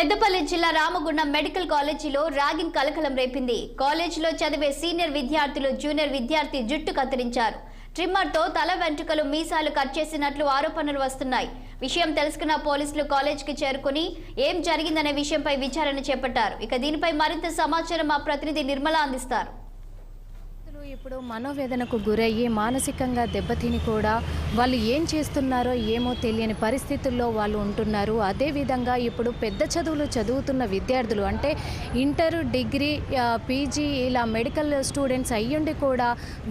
పెద్దపల్లి జిల్లా రామగుండం మెడికల్ కాలేజీలో ర్యాగింగ్ కలకలం రేపింది. కాలేజీలో చదివే సీనియర్ విద్యార్థులు జూనియర్ విద్యార్థి జుట్టు కత్తిరించారు. ట్రిమ్మర్తో తల వెంట్రుకలు మీసాలు కట్ చేసినట్లు ఆరోపణలు వస్తున్నాయి. విషయం తెలుసుకున్న పోలీసులు కాలేజీకి చేరుకుని ఏం జరిగిందనే విషయంపై విచారణ చేపట్టారు. ఇక దీనిపై మరింత సమాచారం మా ప్రతినిధి నిర్మల అందిస్తారు. ఇప్పుడు మనోవేదనకు గురయ్యి మానసికంగా దెబ్బతిని కూడా వాళ్ళు ఏం చేస్తున్నారో ఏమో తెలియని పరిస్థితుల్లో వాళ్ళు ఉంటున్నారు. అదేవిధంగా ఇప్పుడు పెద్ద చదువులు చదువుతున్న విద్యార్థులు అంటే ఇంటర్, డిగ్రీ, పీజీ ఇలా మెడికల్ స్టూడెంట్స్ అయ్యుండి కూడా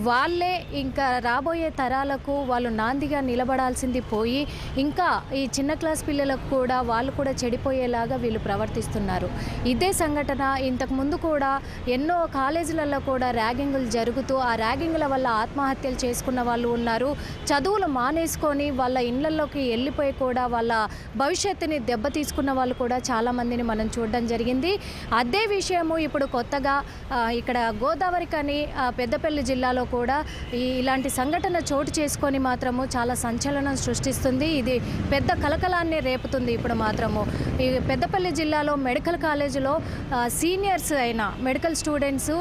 వాళ్ళే ఇంకా రాబోయే తరాలకు వాళ్ళు నాందిగా నిలబడాల్సింది పోయి ఇంకా ఈ చిన్న క్లాస్ పిల్లలకు కూడా వాళ్ళు కూడా చెడిపోయేలాగా వీళ్ళు ప్రవర్తిస్తున్నారు. ఇదే సంఘటన ఇంతకుముందు కూడా ఎన్నో కాలేజీలలో కూడా ర్యాగింగులు జరుగుతూ ఆ ర్యాగింగ్ల వల్ల ఆత్మహత్యలు చేసుకున్న వాళ్ళు ఉన్నారు. చదువులు మానేసుకొని వాళ్ళ ఇళ్లలోకి వెళ్ళిపోయి కూడా వాళ్ళ భవిష్యత్తుని దెబ్బతీసుకున్న వాళ్ళు కూడా చాలామందిని మనం చూడడం జరిగింది. అదే విషయము ఇప్పుడు కొత్తగా ఇక్కడ గోదావరికని పెద్దపల్లి జిల్లాలో కూడా ఇలాంటి సంఘటన చోటు చేసుకొని మాత్రము చాలా సంచలనం సృష్టిస్తుంది. ఇది పెద్ద కలకలాన్ని రేపుతుంది. ఇప్పుడు మాత్రము ఈ పెద్దపల్లి జిల్లాలో మెడికల్ కాలేజీలో సీనియర్స్ అయిన మెడికల్ స్టూడెంట్స్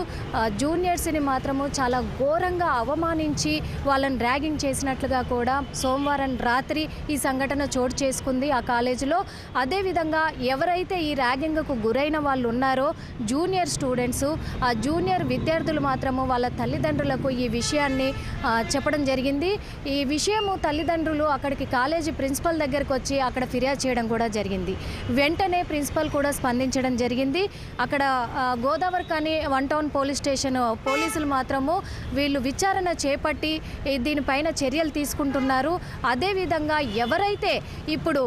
జూనియర్స్ని మాత్రము చాలా ఘోరంగా అవమానించి వాళ్ళని ర్యాగింగ్ చేసినట్లుగా కూడా సోమవారం రాత్రి ఈ సంఘటన చోటు చేసుకుంది ఆ కాలేజీలో. అదేవిధంగా ఎవరైతే ఈ ర్యాగింగ్కు గురైన వాళ్ళు ఉన్నారో జూనియర్ స్టూడెంట్స్, ఆ జూనియర్ విద్యార్థులు మాత్రము వాళ్ళ తల్లిదండ్రులకు ఈ విషయాన్ని చెప్పడం జరిగింది. ఈ విషయము తల్లిదండ్రులు అక్కడికి కాలేజీ ప్రిన్సిపల్ దగ్గరకు వచ్చి అక్కడ ఫిర్యాదు చేయడం కూడా జరిగింది. వెంటనే ప్రిన్సిపల్ కూడా స్పందించడం జరిగింది. అక్కడ గోదావరికని 1 టౌన్ పోలీస్ స్టేషన్ పోలీసులు మాత్రము వీళ్ళు విచారణ చేపట్టి దీనిపైన చర్యలు తీసుకుంటున్నారు. అదేవిధంగా ఎవరైతే ఇప్పుడు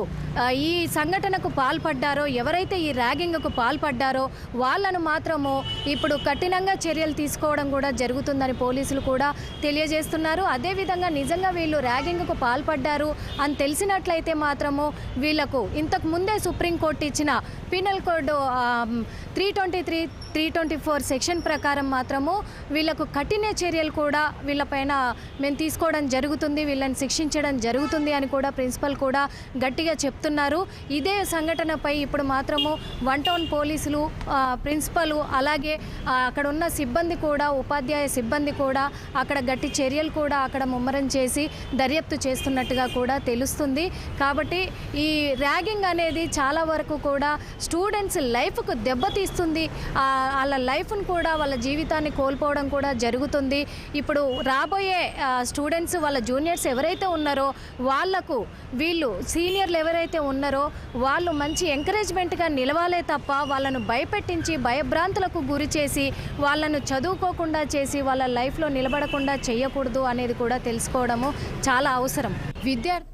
ఈ సంఘటనకు పాల్పడ్డారో, ఎవరైతే ఈ ర్యాగింగ్కు పాల్పడ్డారో వాళ్ళను మాత్రము ఇప్పుడు కఠినంగా చర్యలు తీసుకోవడం కూడా జరుగుతుందని పోలీసులు కూడా తెలియజేస్తున్నారు. అదేవిధంగా నిజంగా వీళ్ళు ర్యాగింగ్కు పాల్పడ్డారు అని తెలిసినట్లయితే మాత్రము వీళ్లకు ఇంతకు ముందే సుప్రీంకోర్టు ఇచ్చిన పీనల్ కోడ్ 323, 324 సెక్షన్ ప్రకారం మాత్రము వీళ్లకు కఠిన చర్యలు కూడా వీళ్ళపైన మేము తీసుకోవడం జరుగుతుంది, వీళ్ళని శిక్షించడం జరుగుతుంది అని కూడా ప్రిన్సిపల్ కూడా గట్టిగా చెప్తున్నారు. ఇదే సంఘటనపై ఇప్పుడు మాత్రము 1 టౌన్ పోలీసులు, ప్రిన్సిపల్ అలాగే అక్కడ ఉన్న సిబ్బంది కూడా, ఉపాధ్యాయ సిబ్బంది కూడా అక్కడ గట్టి చర్యలు కూడా అక్కడ ముమ్మరం చేసి దర్యాప్తు చేస్తున్నట్టుగా కూడా తెలుస్తుంది. కాబట్టి ఈ ర్యాగింగ్ అనేది చాలా వరకు కూడా స్టూడెంట్స్ లైఫ్కు దెబ్బతీస్తుంది. వాళ్ళ లైఫ్ను కూడా, వాళ్ళ జీవితాన్ని కోల్పోవడం కూడా జరుగుతుంది. ఇప్పుడు రాబోయే స్టూడెంట్స్ వాళ్ళ జూనియర్స్ ఎవరైతే ఉన్నారో వాళ్లకు వీళ్ళు సీనియర్లు ఎవరైతే ఉన్నారో వాళ్ళు మంచి ఎంకరేజ్మెంట్గా నిలవాలే తప్ప వాళ్ళను భయపెట్టించి భయభ్రాంతులకు గురి చేసి వాళ్ళను చదువుకోకుండా చేసి వాళ్ళ లైఫ్లో నిలబడకుండా చేయకూడదు అనేది కూడా తెలుసుకోవడము చాలా అవసరం.